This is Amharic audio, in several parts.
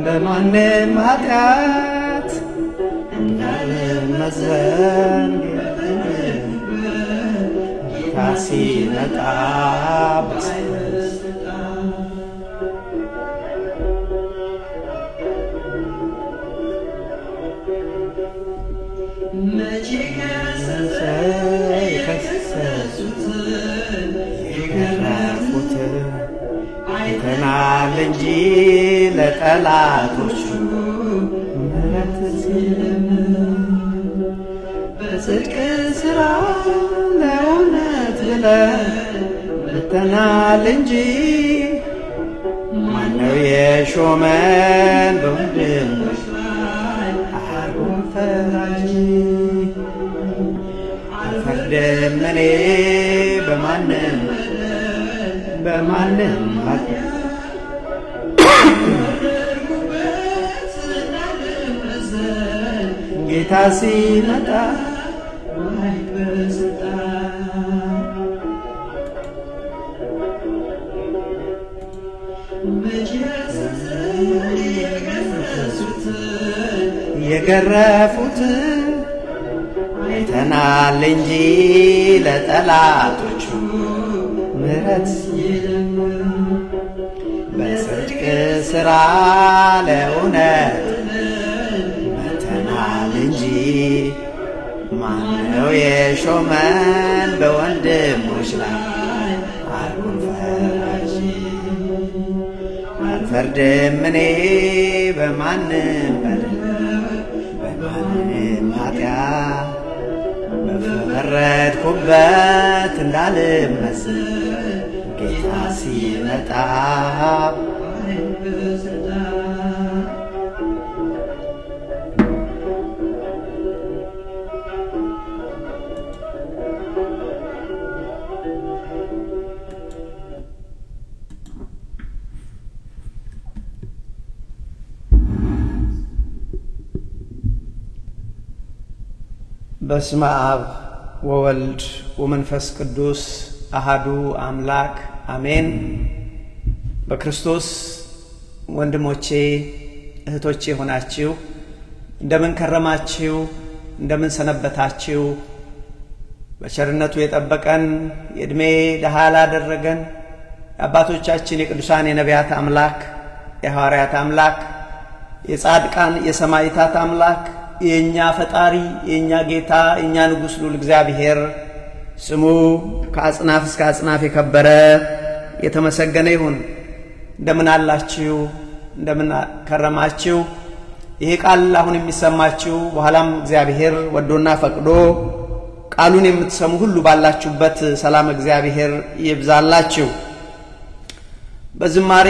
በማንም ኃጢአት እንዳልመዘን ጌታ ሲመጣ አይተናል እንጂ ለጠላቶቹ ምሕረት በጽድቅ ሥራ ለእውነት ብለን መጥተናል እንጂ ማነው የሾመን በወንድሞች ላይ አርጎን ፈራጅ አልፈርድም እኔ በማንም ጌታ ሲመጣ የገረፉት አይተናል እንጂ ለጠላቶቹ ምሕረት በጽድቅ ሥራ ለእውነት መጥተናል እንጂ ማነው የሾመን በወንድሞች ላይ አርጎን ፈራጅ አልፈርድም እኔ በማንም ኃጢአት በፈረድኩበት እንዳልመስል ጌታ ሲመጣ በስመ አብ ወወልድ ወመንፈስ ቅዱስ አሐዱ አምላክ አሜን። በክርስቶስ ወንድሞቼ እህቶቼ ሆናችሁ እንደምን ከረማችሁ? እንደምን ሰነበታችሁ? በቸርነቱ የጠበቀን የእድሜ ደሃ ላደረገን የአባቶቻችን የቅዱሳን የነቢያት አምላክ የሐዋርያት አምላክ የጻድቃን የሰማዕታት አምላክ የኛ ፈጣሪ የኛ ጌታ የኛ ንጉስ ሉል እግዚአብሔር ስሙ ከአጽናፍ እስከ አጽናፍ የከበረ የተመሰገነ ይሁን። እንደምን አላችሁ? እንደምን ከረማችሁ? ይሄ ቃል አሁን የሚሰማችሁ በኋላም እግዚአብሔር ወዶና ፈቅዶ ቃሉን የምትሰሙ ሁሉ ባላችሁበት ሰላም እግዚአብሔር ይብዛላችሁ። በዝማሬ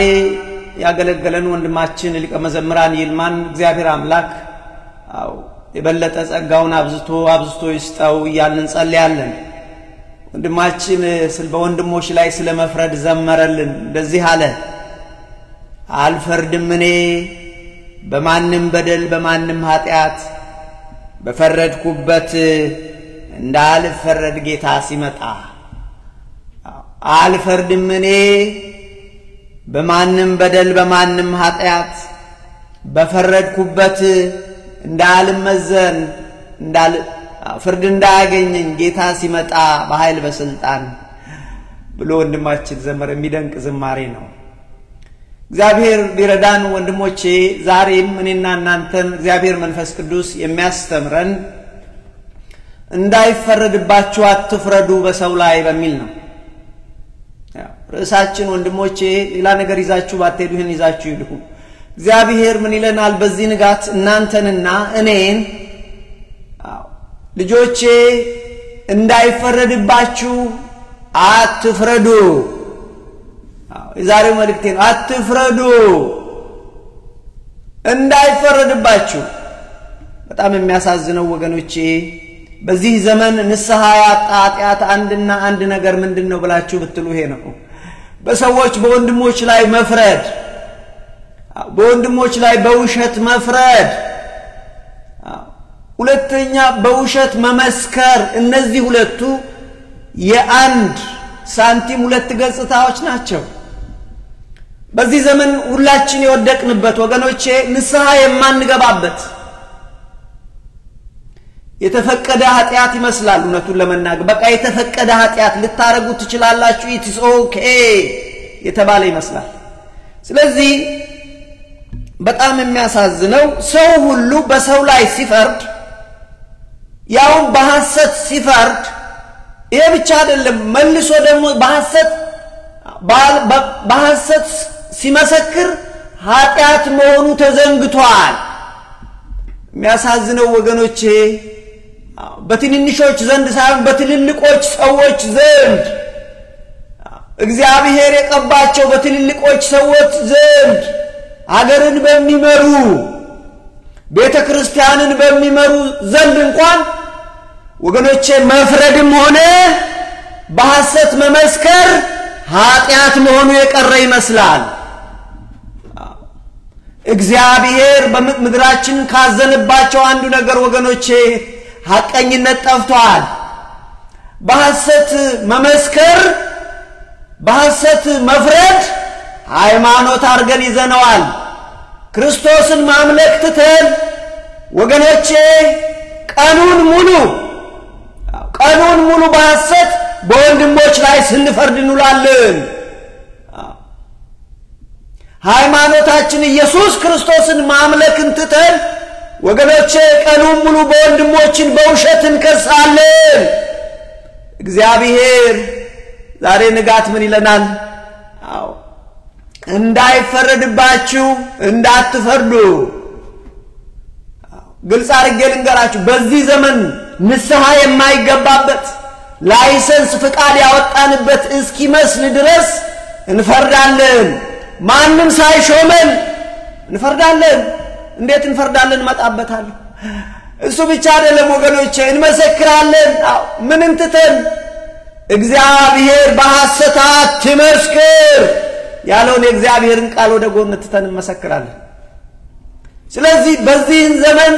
ያገለገለን ወንድማችን ሊቀ መዘምራን ይልማን እግዚአብሔር አምላክ የበለጠ ጸጋውን አብዝቶ ይስጠው እያልን ጸልያለን። ወንድማችን በወንድሞች ላይ ስለመፍረድ ዘመረልን። እንደዚህ አለ፣ አልፈርድም እኔ በማንም በደል በማንም ኃጢአት በፈረድኩበት እንዳልፈረድ ጌታ ሲመጣ። አልፈርድም እኔ በማንም በደል በማንም ኃጢአት በፈረድኩበት እንዳልመዘን ፍርድ እንዳያገኘኝ ጌታ ሲመጣ በኃይል በስልጣን ብሎ ወንድማችን ዘመረ። የሚደንቅ ዝማሬ ነው። እግዚአብሔር ቢረዳን ወንድሞቼ ዛሬም እኔና እናንተን እግዚአብሔር መንፈስ ቅዱስ የሚያስተምረን እንዳይፈረድባችሁ አትፍረዱ በሰው ላይ በሚል ነው። ርዕሳችን ወንድሞቼ ሌላ ነገር ይዛችሁ ባትሄዱ ይህን ይዛችሁ ሂዱ። እግዚአብሔር ምን ይለናል በዚህ ንጋት? እናንተንና እኔን ልጆቼ እንዳይፈረድባችሁ አትፍረዱ። የዛሬው መልእክቴ ነው። አትፍረዱ እንዳይፈረድባችሁ። በጣም የሚያሳዝነው ወገኖቼ በዚህ ዘመን ንስሐ ያጣ ኃጢአት አንድና አንድ ነገር ምንድነው ብላችሁ ብትሉ ይሄ ነው። በሰዎች በወንድሞች ላይ መፍረድ፣ በወንድሞች ላይ በውሸት መፍረድ፣ ሁለተኛ በውሸት መመስከር። እነዚህ ሁለቱ የአንድ ሳንቲም ሁለት ገጽታዎች ናቸው። በዚህ ዘመን ሁላችን የወደቅንበት ወገኖቼ ንስሐ የማንገባበት የተፈቀደ ኃጢአት ይመስላል። እውነቱን ለመናገር በቃ የተፈቀደ ኃጢአት ልታረጉ ትችላላችሁ ኢትስ ኦኬ የተባለ ይመስላል። ስለዚህ በጣም የሚያሳዝነው ሰው ሁሉ በሰው ላይ ሲፈርድ ያው በሐሰት ሲፈርድ፣ ይሄ ብቻ አይደለም መልሶ ደግሞ በሐሰት ሲመሰክር ኃጢአት መሆኑ ተዘንግቷል። የሚያሳዝነው ወገኖቼ በትንንሾች ዘንድ ሳይሆን በትልልቆች ሰዎች ዘንድ እግዚአብሔር የቀባቸው በትልልቆች ሰዎች ዘንድ ሀገርን በሚመሩ ቤተክርስቲያንን በሚመሩ ዘንድ እንኳን ወገኖቼ መፍረድም ሆነ በሐሰት መመስከር ኃጢአት መሆኑ የቀረ ይመስላል። እግዚአብሔር በምድራችን ካዘነባቸው አንዱ ነገር ወገኖቼ ሐቀኝነት ጠፍቷል። በሐሰት መመስከር በሐሰት መፍረድ ሃይማኖት አድርገን ይዘነዋል። ክርስቶስን ማምለክ ትተን ወገኖቼ ቀኑን ሙሉ በሐሰት በወንድሞች ላይ ስንፈርድ እንውላለን። ሃይማኖታችን ኢየሱስ ክርስቶስን ማምለክን ትተን ወገኖቼ ቀኑን ሙሉ በወንድሞችን በውሸት እንከሳለን። እግዚአብሔር ዛሬ ንጋት ምን ይለናል? እንዳይፈረድባችሁ እንዳትፈርዱ። ግልጽ አድርጌ ልንገራችሁ፣ በዚህ ዘመን ንስሐ የማይገባበት ላይሰንስ ፍቃድ ያወጣንበት እስኪመስል ድረስ እንፈርዳለን። ማንም ሳይሾመን እንፈርዳለን። እንዴት እንፈርዳለን? መጣበታለሁ። እሱ ብቻ አይደለም ወገኖቼ፣ እንመሰክራለን። ምን እንትተን እግዚአብሔር በሐሰት አትመስክር ያለውን የእግዚአብሔርን ቃል ወደ ጎን ትተን እንመሰክራለን። ስለዚህ በዚህ ዘመን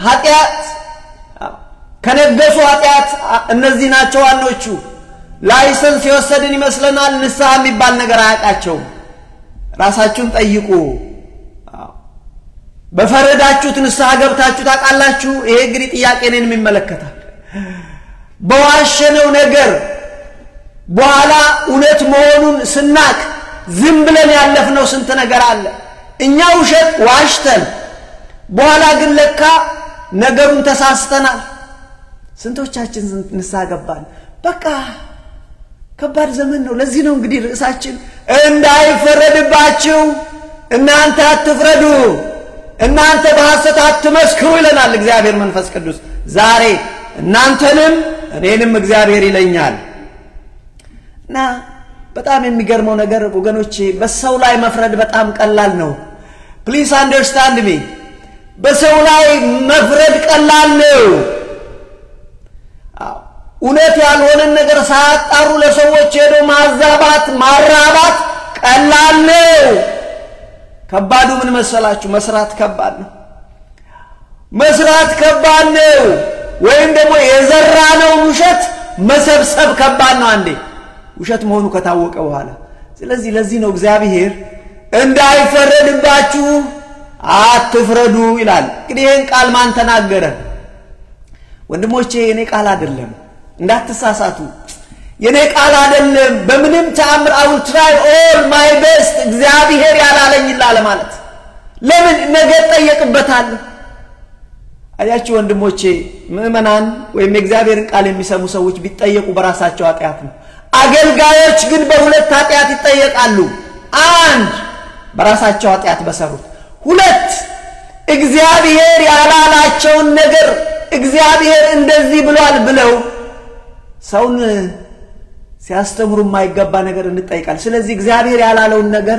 ኃጢአት ከነገሱ ኃጢአት እነዚህ ናቸው ዋኖቹ። ላይሰንስ የወሰድን ይመስለናል። ንስሐ የሚባል ነገር አያውቃቸውም። ራሳችሁን ጠይቁ። በፈረዳችሁት ንስሐ ገብታችሁ ታውቃላችሁ? ይሄ እንግዲህ ጥያቄ ነን የሚመለከታል። በዋሸነው ነገር በኋላ እውነት መሆኑን ስናቅ ዝም ብለን ያለፍነው ስንት ነገር አለ። እኛ ውሸት ዋሽተን በኋላ ግን ለካ ነገሩን ተሳስተናል። ስንቶቻችን ንስሐ ገባን? በቃ ከባድ ዘመን ነው። ለዚህ ነው እንግዲህ ርዕሳችን እንዳይፈረድባችሁ እናንተ አትፍረዱ፣ እናንተ በሐሰት አትመስክሩ ይለናል እግዚአብሔር መንፈስ ቅዱስ። ዛሬ እናንተንም እኔንም እግዚአብሔር ይለኛል። እና በጣም የሚገርመው ነገር ወገኖቼ በሰው ላይ መፍረድ በጣም ቀላል ነው። ፕሊዝ አንደርስታንድ ሚ። በሰው ላይ መፍረድ ቀላል ነው እውነት ያልሆነ ነገር ሳያጣሩ ለሰዎች ሄዶ ማዛባት ማራባት ቀላል ነው ከባዱ ምን መሰላችሁ መስራት ከባድ ነው መስራት ከባድ ነው ወይም ደግሞ የዘራነው ውሸት መሰብሰብ ከባድ ነው አንዴ ውሸት መሆኑ ከታወቀ በኋላ ስለዚህ ለዚህ ነው እግዚአብሔር እንዳይፈረድባችሁ አትፍረዱ ይላል እንግዲህ ይሄን ቃል ማን ተናገረ ወንድሞቼ የኔ ቃል አይደለም እንዳትሳሳቱ የኔ ቃል አይደለም በምንም ተአምር I will try all my best እግዚአብሔር ያላለኝ ይላል ማለት ለምን ነገ ጠየቅበታል አያችሁ ወንድሞቼ ምእመናን ወይም እግዚአብሔርን ቃል የሚሰሙ ሰዎች ቢጠየቁ በራሳቸው ኃጢአት ነው አገልጋዮች ግን በሁለት ኃጢአት ይጠየቃሉ አንድ በራሳቸው ኃጢአት በሰሩት ሁለት እግዚአብሔር ያላላቸውን ነገር እግዚአብሔር እንደዚህ ብሏል ብለው ሰውን ሲያስተምሩ የማይገባ ነገር እንጠይቃል ስለዚህ እግዚአብሔር ያላለውን ነገር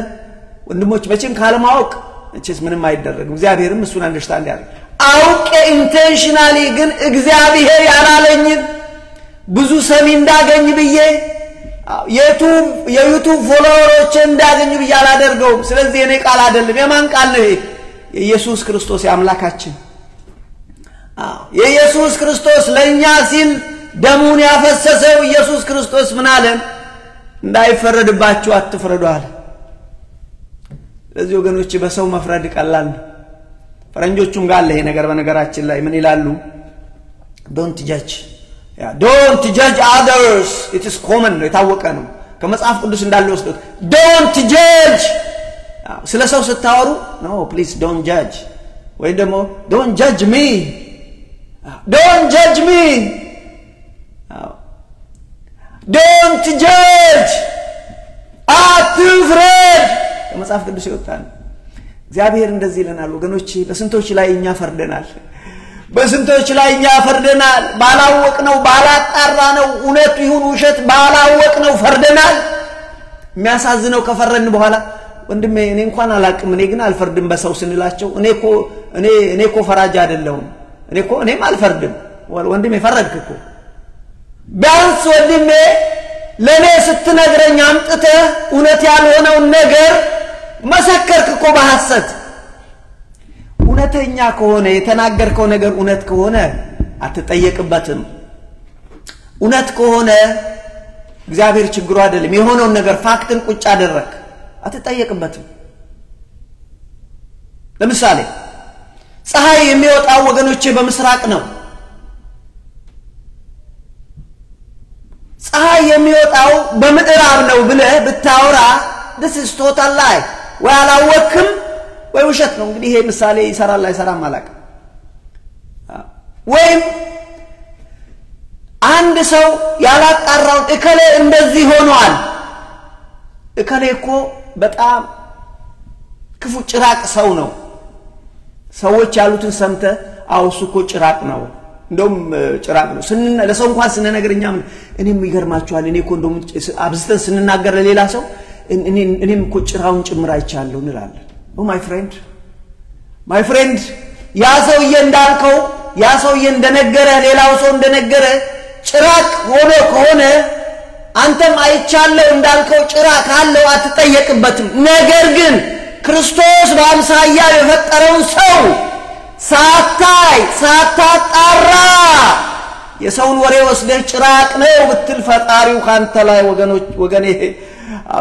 ወንድሞች መቼም ካልማወቅ እቺስ ምንም አይደረግም እግዚአብሔርም እሱን አንደርስታንድ ያደርጋል አውቄ ኢንቴንሽናሊ ግን እግዚአብሔር ያላለኝ ብዙ ሰሚ እንዳገኝ ብዬ የዩቲዩብ ፎሎወሮች እንዳገኝ ብዬ አላደርገው ስለዚህ የኔ ቃል አይደለም የማን ቃል ነው የኢየሱስ ክርስቶስ ያምላካችን የኢየሱስ ክርስቶስ ለኛ ሲል ደሙን ያፈሰሰው ኢየሱስ ክርስቶስ ምን አለ እንዳይፈረድባችሁ አትፍረዱ አለ ስለዚህ ወገኖች በሰው መፍረድ ቀላል ነው ፈረንጆቹም ጋር ለሄ ነገር በነገራችን ላይ ምን ይላሉ don't judge others it is common የታወቀ ነው ከመጽሐፍ ቅዱስ እንዳለ ወስዶት don't judge ስለ ሰው ስታወሩ no please don't judge ወይ ደግሞ don't judge me don't judge me don't judge አትፍረድ ከመጽሐፍ ቅዱስ ይወጣል እግዚአብሔር እንደዚህ ይለናል ወገኖች በስንቶች ላይ እኛ ፈርደናል በስንቶች ላይ እኛ ፈርደናል ባላወቅነው ባላጣራነው እውነት ይሁን ውሸት ባላወቅነው ፈርደናል የሚያሳዝነው ከፈረን በኋላ ወንድሜ እኔ እንኳን አላቅም እኔ ግን አልፈርድም በሰው ስንላቸው እኔ እኮ ፈራጅ አይደለሁም እኔም አልፈርድም ወንድሜ ፈረድክኮ ቢያንስ ወንድሜ ለኔ ስትነግረኝ አምጥተህ እውነት ያልሆነው ነገር መሰከርክኮ በሐሰት እውነተኛ ከሆነ የተናገርከው ነገር እውነት ከሆነ አትጠየቅበትም እውነት ከሆነ እግዚአብሔር ችግሩ አይደለም የሆነው ነገር ፋክትን ቁጭ አደረክ አትጠየቅበትም ለምሳሌ ፀሐይ የሚወጣው ወገኖቼ በምስራቅ ነው ፀሐይ የሚወጣው በምዕራብ ነው ብለህ ብታወራ this is total lie ወይ አላወቅም ወይ ውሸት ነው እንግዲህ ይሄ ምሳሌ ይሰራል አይሰራም አላቅ ወይም አንድ ሰው ያላጣራው እከለ እንደዚህ ሆኗል እከለ እኮ በጣም ክፉ ጭራቅ ሰው ነው ሰዎች ያሉትን ሰምተ አውሱ እኮ ጭራቅ ነው እንደውም ጭራቅ ነው ለሰው እንኳን ስንነግርኛ እኔም ይገርማችኋል እኔ እኮ እንደውም አብዝተን ስንናገር ለሌላ ሰው እኔም እኮ ጭራውን ጭምር አይቻለሁ እንላለን Oh my friend ያ ሰውዬ እንዳልከው ያ ሰውዬ እንደነገረ ሌላው ሰው እንደነገረ ጭራቅ ሆኖ ከሆነ አንተም አይቻለሁ እንዳልከው ጭራቅ ካለው አትጠየቅበትም ነገር ግን ክርስቶስ በአምሳያ የፈጠረውን ሰው ሳታጣራ የሰውን ወሬ ወስደህ ጭራቅ ነው ብትል ፈጣሪው ካንተ ላይ ወገኔ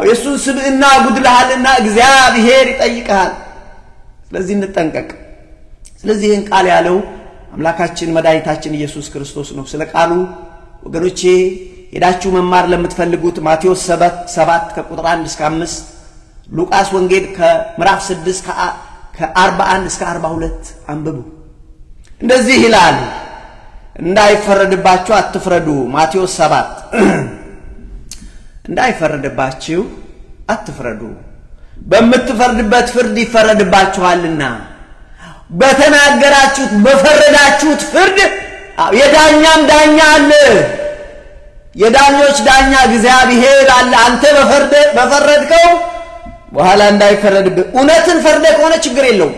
የሱን ስብዕና ጉድለሃልና እግዚአብሔር ይጠይቃል ስለዚህ እንጠንቀቅ ስለዚህ ይህን ቃል ያለው አምላካችን መድኃኒታችን ኢየሱስ ክርስቶስ ነው ስለ ቃሉ ወገኖቼ ሄዳችሁ መማር ለምትፈልጉት ማቴዎስ 7 ከቁጥር 1 እስከ 5 ሉቃስ ወንጌል ከምዕራፍ 6 ከ41 እስከ 42 አንብቡ እንደዚህ ይላል እንዳይፈረድባችሁ አትፍረዱ ማቴዎስ 7 እንዳይፈረድባችሁ አትፍረዱ በመትፈርድበት ፍርድ ይፈረድባችኋልና በተናገራችሁት በፈረዳችሁት ፍርድ የዳኛም ዳኛ አለ የዳኞች ዳኛ እግዚአብሔር አለ አንተ በፈረድከው በኋላ እንዳይፈረድብህ እውነትን ፈርደ ከሆነ ችግር የለውም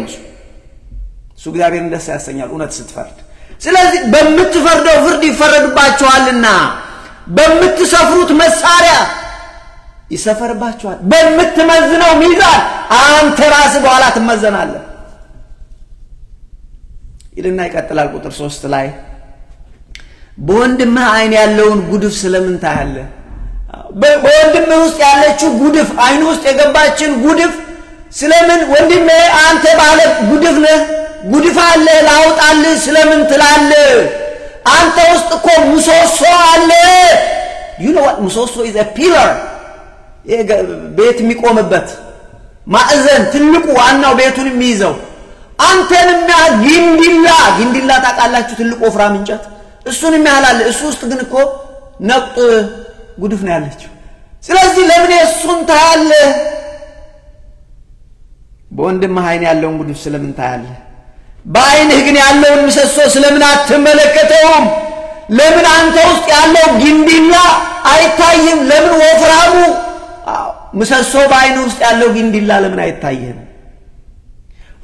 እሱ እግዚአብሔርን ደስ ያሰኛል እውነት ስትፈርድ ስለዚህ በመትፈርደው ፍርድ ይፈረድባችኋልና በመትሰፍሩት መሳሪያ ይሰፈርባችኋል በመትመዝነው ሚዛን አንተ ራስህ በኋላ ትመዘናለህ ይልና ይቀጥላል ቁጥር 3 ላይ በወንድምህ አይን ያለውን ጉድፍ ስለምን ታያለህ በወንድምህ ውስጥ ያለችው ጉድፍ አይኑ ውስጥ የገባችን ጉድፍ ስለምን ወንድሜ አንተ ባለ ጉድፍ ነህ ጉድፍ አለ ላውጣልህ ስለምን ትላለህ አንተ ውስጥ እኮ ምሰሶ አለ you know what ምሰሶ is a pillar ቤት የሚቆምበት ማዕዘን ትልቁ ዋናው ቤቱን የሚይዘው አንተንም ግንዲላ ታቃላችሁ ትልቁ ወፍራም እንጨት እሱንም ያህላል እሱ ውስጥ ግን እኮ ነቅጥ ጉድፍ ነው ያለችው ስለዚህ ለምን እሱን ታያለህ በወንድምህ አይን ያለውን ጉድፍ ስለምን ታያለህ በአይንህ ግን ያለውን ምሰሶ ስለምን አትመለከተውም ለምን አንተ ውስጥ ያለው ግንዲላ አይታይም ለምን ወፍራሙ ምሰሶ በአይንህ ውስጥ ያለው ግንዲላ ለምን አይታይም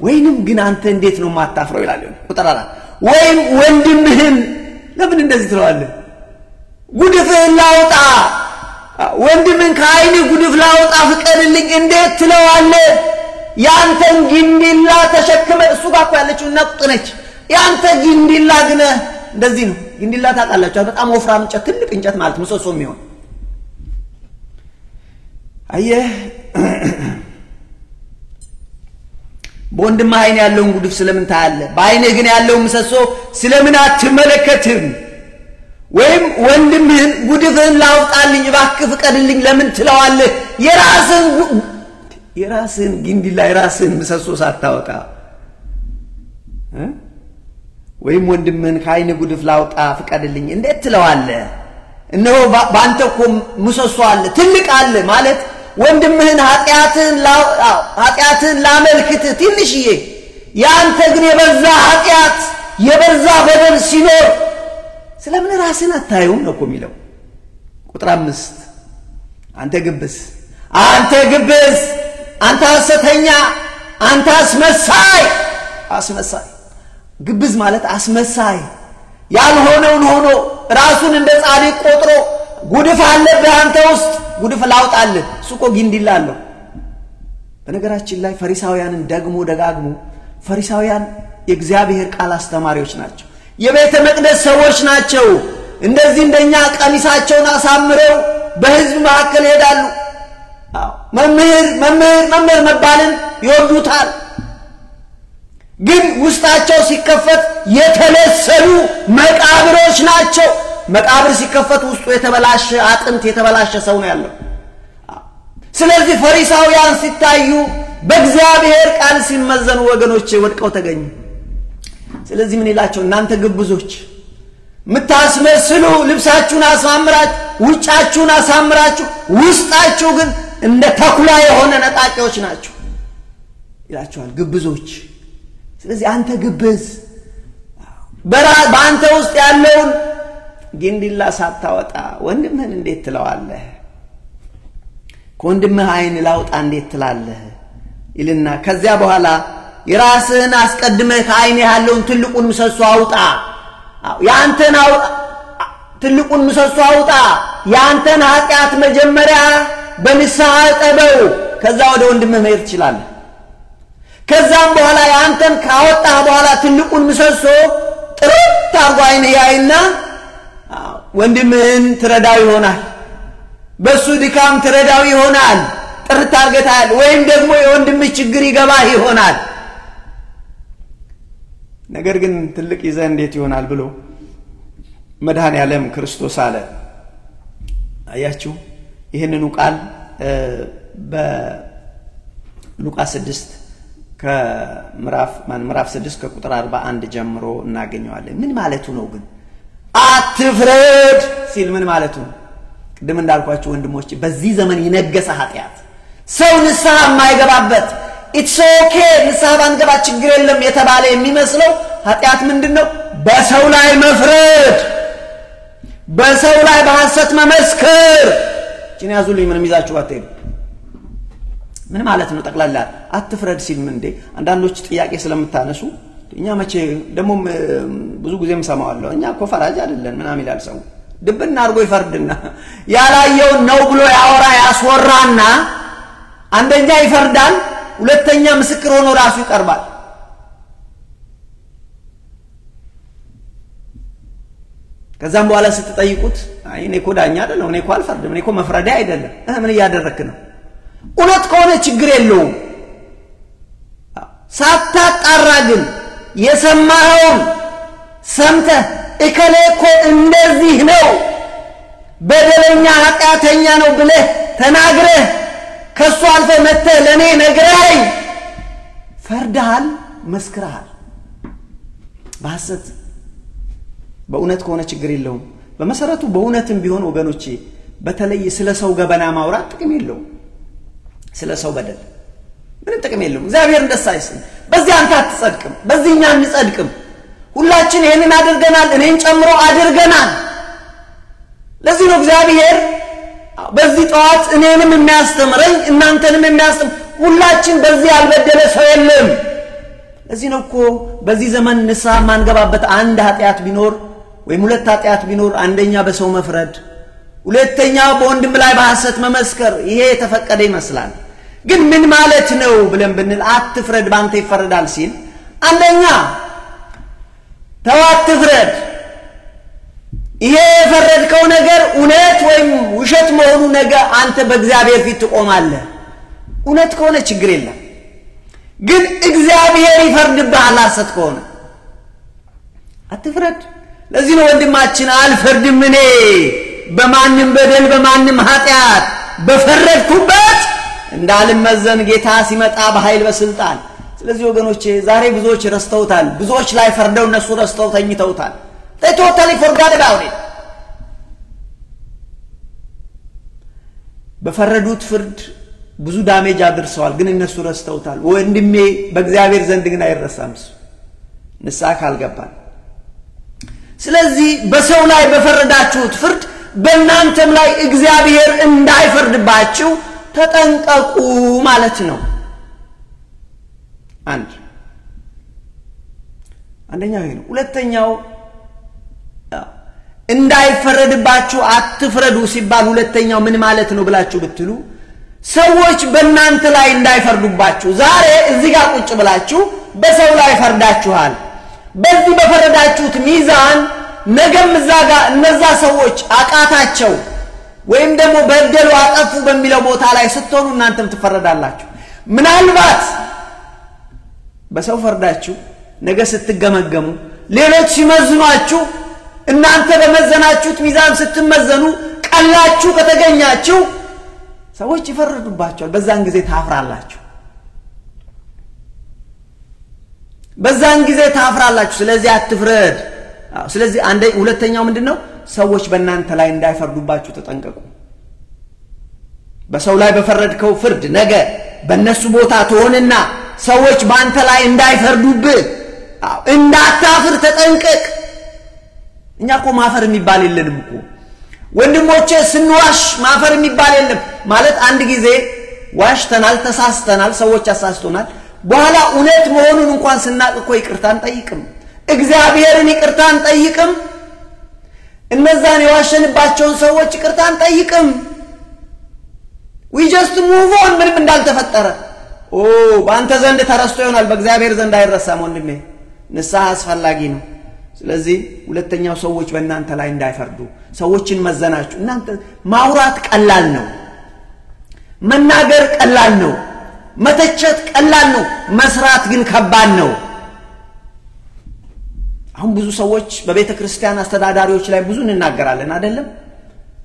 ወይንም ግን አንተ እንዴት ነው ማታፍረው ይላል ቁጥር 4 ወይም ወንድምህን ለምን እንደዚህ ትለዋለህ ጉድፍህን ላውጣ ወንድምህን ከአይንህ ጉድፍ ላውጣ ፍቀድልኝ እንዴት ትለዋለህ ያንተን ግንዲላ ተሸክመ እሱ ጋር እኮ ያለችው ነቅጥ ነች ያንተ ግንዲላ ግን እንደዚህ ነው ግንዲላ ታቃላችሁ በጣም ወፍራም እንጨት ትልቅ እንጨት ማለት ምሰሶ የሚሆን አየህ በወንድምህ አይን ያለውን ጉድፍ ስለምን ታያለህ በአይንህ ግን ያለውን ምሰሶ ስለምን አትመለከትም ወይም ወንድምህን ጉድፍህን ላውጣልኝ እባክህ ፍቀድልኝ ለምን ትለዋለህ የራስን ግንዲላ የራስን ምሰሶ ሳታወጣ ወይም ወንድምህን ከአይን ጉድፍ ላውጣ ፍቀድልኝ እንዴት ትለዋለህ እነሆ ባንተ እኮ ምሰሶ አለ ትልቅ አለ ማለት ወንድምህን ኃጢአትን ላመልክት ትንሽዬ ያንተ ግን የበዛ ኃጢአት የበዛ በደል ሲኖር ስለምን ራስን አታዩም ነው የሚለው ቁጥር 5 አንተ ግብዝ አንተ ሐሰተኛ አንተ አስመሳይ ግብዝ ማለት አስመሳይ ያልሆነውን ሆኖ ራሱን እንደ ጻድቅ ቆጥሮ ጉድፍ አለብህ አንተ ውስጥ ጉድፍ ላውጣልህ ሱቆ ግንዲላለው በነገራችን ላይ ፈሪሳውያንን ደጋግሞ ፈሪሳውያን የእግዚአብሔር ቃል አስተማሪዎች ናቸው የቤተ መቅደስ ሰዎች ናቸው እንደዚህ እንደኛ ቀሚሳቸውን አሳምረው በህዝብ መካከል ይሄዳሉ መምህር መባልን ይወዱታል ግን ውስጣቸው ሲከፈት የተለሰሉ መቃብሮች ናቸው መቃብር ሲከፈት ውስጡ የተበላሸ አጥንት የተበላሸ ሰው ነው ያለው ስለዚህ ፈሪሳውያን ሲታዩ በእግዚአብሔር ቃል ሲመዘኑ ወገኖቼ ወድቀው ተገኙ ስለዚህ ምን ይላቸው እናንተ ግብዞች ምታስመስሉ ልብሳችሁን አሳምራችሁ ውጫችሁን አሳምራችሁ ውስጣችሁ ግን እንደ ተኩላ የሆነ ነጣቂዎች ናቸው ይላቸዋል ግብዞች ስለዚህ አንተ ግብዝ በአንተ ውስጥ ያለውን ግንዲላ ሳታወጣ ወንድምህን እንዴት ትለዋለህ ከወንድምህ አይን ላውጣ እንዴት ትላለህ ይልና ከዚያ በኋላ የራስህን አስቀድመህ ከአይን ያለውን ትልቁን ምሰሶ አውጣ ያንተን ትልቁን ምሰሶ አውጣ ያንተን ኃጢአት መጀመሪያ በንስሐ ጠበው ከዛ ወደ ወንድምህ መሄድ ትችላለህ ከዛም በኋላ ያንተን ካወጣህ በኋላ ትልቁን ምሰሶ ጥርት አርጎ አይንህ ያይና ወንድምህን ትረዳው ይሆናል በሱ ድካም ትረዳው ይሆናል ጥርት አርገታል ወይም ደግሞ የወንድምህ ችግር ይገባህ ይሆናል ነገር ግን ትልቅ ይዘህ እንዴት ይሆናል ብሎ መድኃኔዓለም ክርስቶስ አለ አያችሁ ይሄንኑ ቃል በሉቃስ 6 ምዕራፍ 6 ከቁጥር 41 ጀምሮ እናገኘዋለን ምን ማለቱ ነው ግን አትፍረድ ሲል ምን ማለቱ ነው ቅድም እንዳልኳችሁ ወንድሞቼ በዚህ ዘመን የነገሰ ኃጢአት ሰው ንስሐ የማይገባበት it's okay ንስሐ ባንገባ ችግር የለም የተባለ የሚመስለው ኃጢአት ምንድነው በሰው ላይ መፍረድ በሰው ላይ በሐሰት መመስከር ጭን ያዙልኝ ምንም ይዛችሁ አትሄዱ ምን ማለት ነው ጠቅላላ አትፍረድ ሲል ምን እንዴ አንዳንዶች ጥያቄ ስለምታነሱ እኛ መቼ ደሞ ብዙ ጊዜም ሰማዋለሁ እኛ እኮ ፈራጅ አይደለን ምናምን ይላል ሰው ድብና አርጎ ይፈርድና ያላየው ነው ብሎ ያወራ ያስወራና አንደኛ ይፈርዳል ሁለተኛ ምስክር ሆኖ ራሱ ይቀርባል ከዛም በኋላ ስትጠይቁት አይ እኔ እኮ ዳኛ አይደለም እኔ እኮ አልፈርድም እኔ እኮ መፍረዳ አይደለም ምን ያደረክ ነው እውነት ከሆነ ችግር የለውም ሳታጣራ ግን የሰማኸው ሰምተህ እከሌ እኮ እንደዚህ ነው በደለኛ ኃጢአተኛ ነው ብለህ ተናግረህ ከሱ አልፈ መተህ ለኔ ነግረኝ ፈርደሃል መስክረሃል በሐሰት በእውነት ከሆነ ችግር የለውም በመሰረቱ በእውነትም ቢሆን ወገኖቼ በተለይ ስለ ሰው ገበና ማውራት ጥቅም የለውም ስለ ሰው በደል ምን ጥቅም የለውም እግዚአብሔር ደስ አይሰኝ በዚህ አንተ አትጸድቅም በዚህኛ እንጸድቅም ሁላችን ይሄንን አድርገናል እኔን ጨምሮ አድርገናል ለዚህ ነው እግዚአብሔር በዚህ ጧት እኔንም የሚያስተምረኝ እናንተንም የሚያስተምር ሁላችን በዚህ ያልበደለ ሰው የለም ለዚህ ነው እኮ በዚህ ዘመን ንስሐ ማንገባበት አንድ ኃጢአት ቢኖር ወይም ሁለት ኃጢአት ቢኖር አንደኛ በሰው መፍረድ ሁለተኛ በወንድም ላይ በሐሰት መመስከር ይሄ የተፈቀደ ይመስላል ግን ምን ማለት ነው ብለን ብንል አትፍረድ ባንተ ይፈረዳል ሲል አንደኛ ተዋትፍረድ ይሄ የፈረድከው ነገር እውነት ወይም ውሸት መሆኑ ነገር አንተ በእግዚአብሔር ፊት ትቆማለህ እውነት ከሆነ ችግር የለም ግን እግዚአብሔር ይፈርድብሃል ሐሰት ከሆነ አትፍረድ ለዚህ ነው ወንድማችን አልፈርድም እኔ በማንም በደል በማንም ኃጢአት በፈረድኩበት እንዳልመዘን ጌታ ሲመጣ በኃይል በስልጣን ስለዚህ ወገኖቼ ዛሬ ብዙዎች ረስተውታል ብዙዎች ላይ ፈርደው እነሱ ረስተው ተኝተውታል they totally forgot about it በፈረዱት ፍርድ ብዙ ዳሜጅ አድርሰዋል ግን እነሱ ረስተውታል ወንድሜ በእግዚአብሔር ዘንድ ግን አይረሳም ንስሐ ካልገባን ስለዚህ በሰው ላይ በፈረዳችሁት ፍርድ በእናንተም ላይ እግዚአብሔር እንዳይፈርድባችሁ ተጠንቀቁ ማለት ነው አንደኛው ይሄ ነው ሁለተኛው እንዳይፈረድባችሁ አትፍረዱ ሲባል ሁለተኛው ምን ማለት ነው ብላችሁ ብትሉ ሰዎች በእናንተ ላይ እንዳይፈርዱባችሁ ዛሬ እዚህ ጋር ቁጭ ብላችሁ በሰው ላይ ፈርዳችኋል በዚህ በፈረዳችሁት ሚዛን ነገም ዛጋ እነዛ ሰዎች አቃታቸው ወይም ደግሞ በደሉ አጠፉ በሚለው ቦታ ላይ ስትሆኑ እናንተም ትፈረዳላችሁ ምናልባት በሰው ፈርዳችሁ ነገ ስትገመገሙ ሌሎች ሲመዝኗችሁ እናንተ በመዘናችሁት ሚዛን ስትመዘኑ ቀላችሁ ከተገኛችሁ ሰዎች ይፈርዱባችኋል በዛን ጊዜ ታፍራላችሁ በዛን ጊዜ ታፍራላችሁ ስለዚህ አትፍረድ ስለዚህ ሁለተኛው ምንድነው ሰዎች በእናንተ ላይ እንዳይፈርዱባችሁ ተጠንቀቁ በሰው ላይ በፈረድከው ፍርድ ነገ በእነሱ ቦታ ትሆንና ሰዎች በአንተ ላይ እንዳይፈርዱብህ እንዳታፍር ተጠንቀቅ እኛ እኮ ማፈር የሚባል የለንም እኮ ወንድሞቼ ስንዋሽ ማፈር የሚባል የለም ማለት አንድ ጊዜ ዋሽተናል ተሳስተናል ሰዎች አሳስቶናል በኋላ እውነት መሆኑን እንኳን ስናቅ እኮ ይቅርታን ጠይቅም እግዚአብሔርን ይቅርታን ጠይቅም እነዛን የዋሸንባቸውን ሰዎች ይቅርታን ጠይቅም we just move on ምንም እንዳልተፈጠረ በአንተ ዘንድ ተረስቶ ይሆናል በእግዚአብሔር ዘንድ አይረሳም ወንድሜ ንስሐ አስፈላጊ ነው ስለዚህ ሁለተኛው ሰዎች በእናንተ ላይ እንዳይፈርዱ ሰዎችን መዘናችሁ እናንተ ማውራት ቀላል ነው መናገር ቀላል ነው መተቸት ቀላል ነው መስራት ግን ከባድ ነው አሁን ብዙ ሰዎች በቤተ ክርስቲያን አስተዳዳሪዎች ላይ ብዙ እንናገራለን አይደለም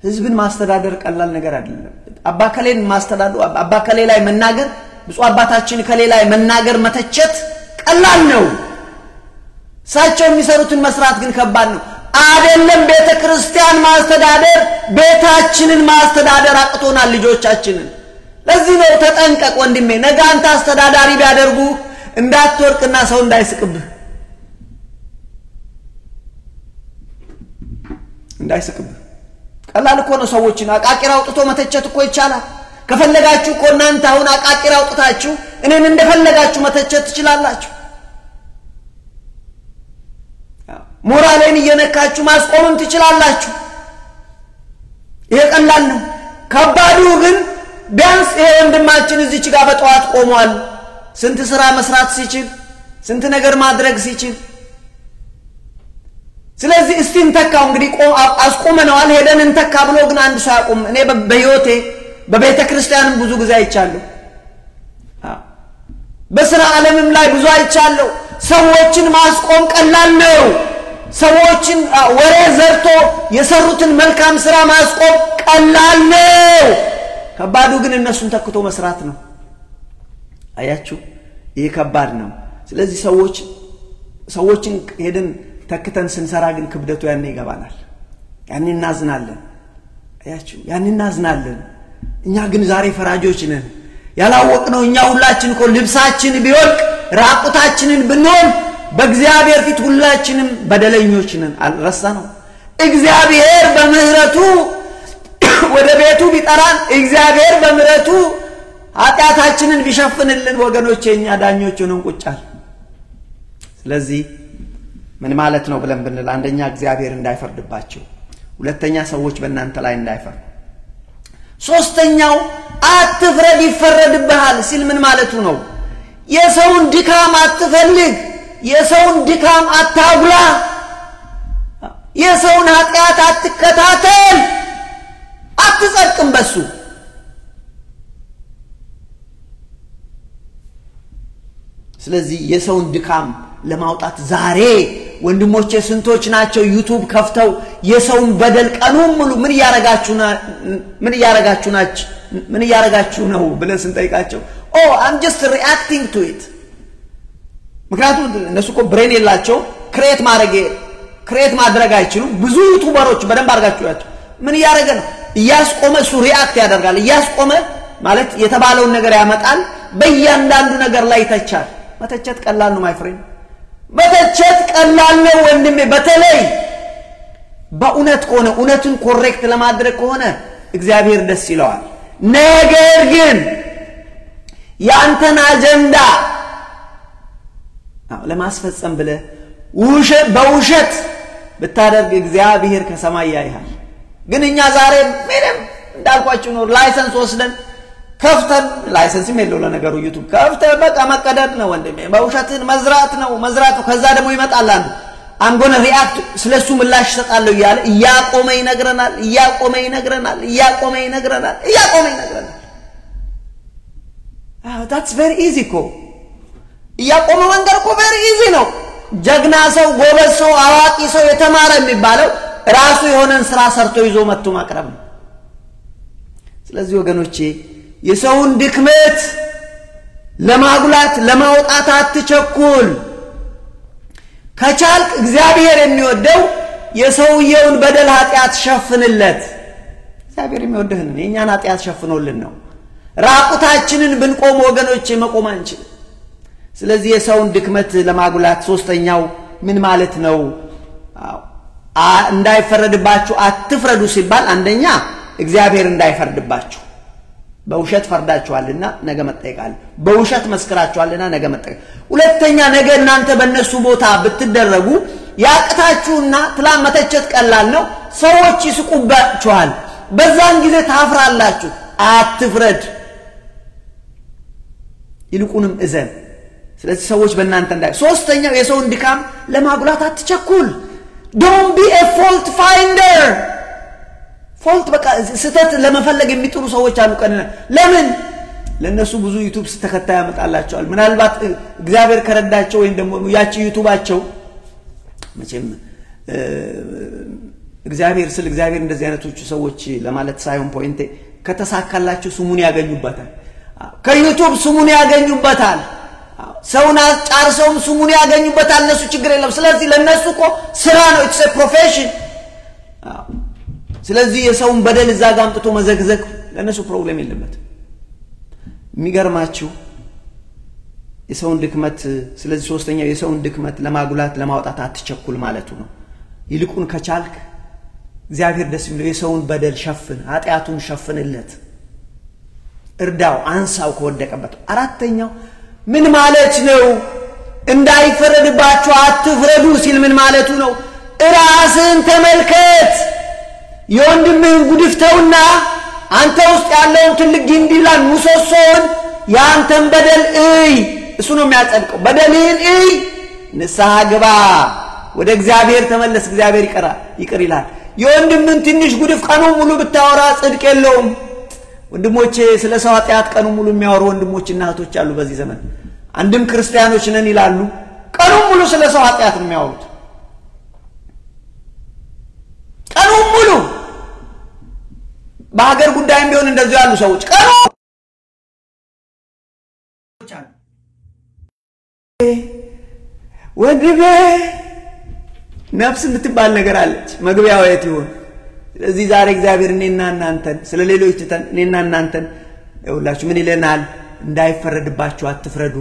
ህዝብን ማስተዳደር ቀላል ነገር አይደለም አባከሌን ማስተዳደር አባከሌ ላይ መናገር ብዙ አባታችን ከሌ ላይ መናገር መተቸት ቀላል ነው ሳቸው የሚሰሩትን መስራት ግን ከባድ ነው አይደለም ቤተ ክርስቲያን ማስተዳደር ቤታችንን ማስተዳደር አቅቶናል ልጆቻችንን ለዚህ ነው ተጠንቀቅ ወንድሜ ነገ አንተ አስተዳዳሪ ቢያደርጉ እንዳትወርቅና ሰው እንዳይስቅብህ ቀላል እኮ ነው ሰዎችን አቃቂራ አውጥቶ መተቸት እኮ ይቻላል ከፈለጋችሁ እኮ እናንተ አሁን አቃቂራ አውጥታችሁ እኔን እንደፈለጋችሁ መተቸት ትችላላችሁ ሞራሌን እየነካችሁ ማስቆምም ትችላላችሁ ይሄ ቀላል ነው ከባዱ ግን ቢያንስ ይሄ ወንድማችን እዚች ጋር በጠዋት ቆሟል ስንት ስራ መስራት ሲችል ስንት ነገር ማድረግ ሲችል ስለዚህ እስቲ እንተካው እንግዲህ አስቆመነዋል ሄደን እንተካ ብሎ ግን አንድ ሰው ያቆም እኔ በህይወቴ በቤተ ክርስቲያንም ብዙ ጊዜ አይቻለሁ በስራ ዓለምም ላይ ብዙ አይቻለሁ ሰዎችን ማስቆም ቀላል ነው ሰዎችን ወሬ ዘርቶ የሰሩትን መልካም ስራ ማስቆም ቀላል ነው ከባዱ ግን እነሱን ተክቶ መስራት ነው አያችሁ ይሄ ከባድ ነው ስለዚህ ሰዎችን ሄደን ተክተን ስንሰራ ግን ክብደቱ ያኔ ይገባናል ያኔ እናዝናለን አያችሁ ያኔ እናዝናለን እኛ ግን ዛሬ ፈራጆች ነን ያላወቅነው እኛ ሁላችን እኮ ልብሳችን ቢወልቅ ራቁታችንን ብንሆን በእግዚአብሔር ፊት ሁላችንም በደለኞች ነን አልረሳነው እግዚአብሔር በምህረቱ ወደ ቤቱ ቢጠራን እግዚአብሔር በምህረቱ ኃጢአታችንን ቢሸፍንልን ወገኖቼኛ ዳኞች ሆነን ቁጫል ስለዚህ ምን ማለት ነው ብለን ብንል አንደኛ እግዚአብሔር እንዳይፈርድባቸው ሁለተኛ ሰዎች በእናንተ ላይ እንዳይፈርዱ ሶስተኛው አትፍረድ ይፈረድብሃል ሲል ምን ማለቱ ነው የሰውን ድካም አትፈልግ የሰውን ድካም አታጉላ የሰውን ኃጢአት አትከታተል አትጸድቅም በሱ ስለዚህ የሰውን ድካም ለማውጣት ዛሬ ወንድሞቼ ስንቶች ናቸው ዩቲዩብ ከፍተው የሰውን በደል ቀኑን ሙሉ ምን ያረጋችሁ ነው ብለን ስንጠይቃቸው I'm just reacting to it ምክንያቱም እነሱ እኮ ብሬን የላቸው ክሬት ማድረግ አይችሉም ብዙ ዩቲዩበሮች በደንብ አርጋችኋቸው ምን ያረጋ ነው ያስቆመ እሱ ሪአክት ያደርጋል ያስቆመ ማለት የተባለውን ነገር ያመጣል በእያንዳንዱ ነገር ላይ ተቻል መተቸት ቀላል ነው ማይ ፍሬንድ መተቸት ቀላል ነው ወንድሜ በተለይ በእውነት ከሆነ እውነቱን ኮሬክት ለማድረግ ከሆነ እግዚአብሔር ደስ ይለዋል ነገር ግን ያንተን አጀንዳ ለማስፈጸም ብለ በውሸት ብታደርግ እግዚአብሔር ከሰማይ ያይሃል ግን እኛ ዛሬ ምንም እንዳልኳችሁ ነው ላይሰንስ ወስደን ከፍተን ላይሰንስም የለው ለነገሩ ዩቲዩብ ከፍተን በቃ መቀደድ ነው ወንድሜ በውሸትን መዝራት ከዛ ደግሞ ይመጣል አንዱ I'm going to react ስለሱ ምላሽ ሰጣለሁ ይያለ ያቆመ ይነግረናል that's very easy ko ያቆመ መንገር እኮ very easy ነው ጀግና ሰው ጎበዝ ሰው አዋቂ ሰው የተማረ የሚባለው ራሱ የሆነን ስራ ሰርቶ ይዞ መጥቶ ማቅረብ ነው ስለዚህ ወገኖቼ የሰውን ድክመት ለማጉላት ለማውጣት አትቸኩል ከቻልክ እግዚአብሔር የሚወደው የሰውየውን በደል ኃጢአት ሸፍንለት እግዚአብሔር የሚወደህን የኛን ኃጢአት ሸፍኖልን ነው ራቁታችንን ብንቆም ወገኖቼ መቆም አንችል ስለዚህ የሰውን ድክመት ለማጉላት ሶስተኛው ምን ማለት ነው እንዳይፈረድባችሁ አትፍረዱ ሲባል አንደኛ እግዚአብሔር እንዳይፈርድባችሁ በውሸት ፈርዳችኋልና ነገ መጠየቃል በውሸት መስከራችኋልና ነገ መጠየቅ ሁለተኛ ነገ እናንተ በእነሱ ቦታ ብትደረጉ ያቅታችሁና ትላም መተቸት ቀላል ነው ሰዎች ይስቁባችኋል በዛን ጊዜ ታፍራላችሁ አትፍረድ ይልቁንም እዘን ስለዚህ ሰዎች በእናንተ እንዳይ ሶስተኛው የሰውን ድካም ለማጉላት አትቸኩል don't be a fault finder fault በቃ ስተት ለመፈለግ የሚጥሩ ሰዎች አሉ ቀንና ለምን ለነሱ ብዙ ዩቲዩብ ተከታይ ያመጣላቸዋል ምናልባት እግዚአብሔር ከረዳቸው ወይም ደግሞ ያቺ ዩቲዩባቸው መቼም እግዚአብሔር እንደዚህ አይነቶቹ ሰዎች ለማለት ሳይሆን ፖይንቴ ከተሳካላችሁ ስሙን ያገኙበታል ከዩቲዩብ ስሙን ያገኙበታል ሰውና ጫርሰውም ስሙን ያገኙበታል እነሱ ችግር የለም ስለዚህ ለነሱ እኮ ስራ ነው it's a profession ስለዚህ የሰውን በደል እዛ ጋር አምጥቶ መዘግዘግ ለነሱ ፕሮብሌም የለበት የሚገርማችሁ የሰውን ድክመት ስለዚህ ሶስተኛው የሰውን ድክመት ለማጉላት ለማውጣት አትቸኩል ማለቱ ነው ይልቁን ከቻልክ እግዚአብሔር ደስ የሚለው የሰውን በደል ሸፍን ኃጢአቱን ሸፍንለት እርዳው አንሳው ከወደቀበት አራተኛው ምን ማለት ነው እንዳይፈረድባችሁ አትፍረዱ ሲል ምን ማለቱ ነው ራስን ተመልከት የወንድምህን ጉድፍተውና አንተ ውስጥ ያለውን ትልቅ ጊንዲላን ሙሶሶን ያንተን በደል እሱ ነው የሚያጸድቀው በደልን ንስሐ ግባ ወደ እግዚአብሔር ተመለስ እግዚአብሔር ይቅር ይላል የወንድምህን ትንሽ ጉድፍ ቀኑን ሙሉ ብታወራ ጽድቅ የለውም ወንድሞቼ ስለ ሰው ኃጢአት ቀኑን ሙሉ የሚያወሩ ወንድሞችና እህቶች አሉ በዚህ ዘመን አንድም ክርስቲያኖች ነን ይላሉ ቀኑን ሙሉ ስለ ሰው ኃጢአት ነው የሚያወሩት ቀኑን ሙሉ በአገር ጉዳይም ቢሆን እንደዚህ ያሉ ሰዎች ቀኑ ወንድሜ ነፍስ እንድትባል ነገር አለች መግቢያው የት ይሆን ስለዚህ ዛሬ እግዚአብሔር እኔና እናንተን ስለሌሎች ተን እኔና እናንተን ይውላችሁ ምን ይለናል እንዳይፈረድባችሁ አትፍረዱ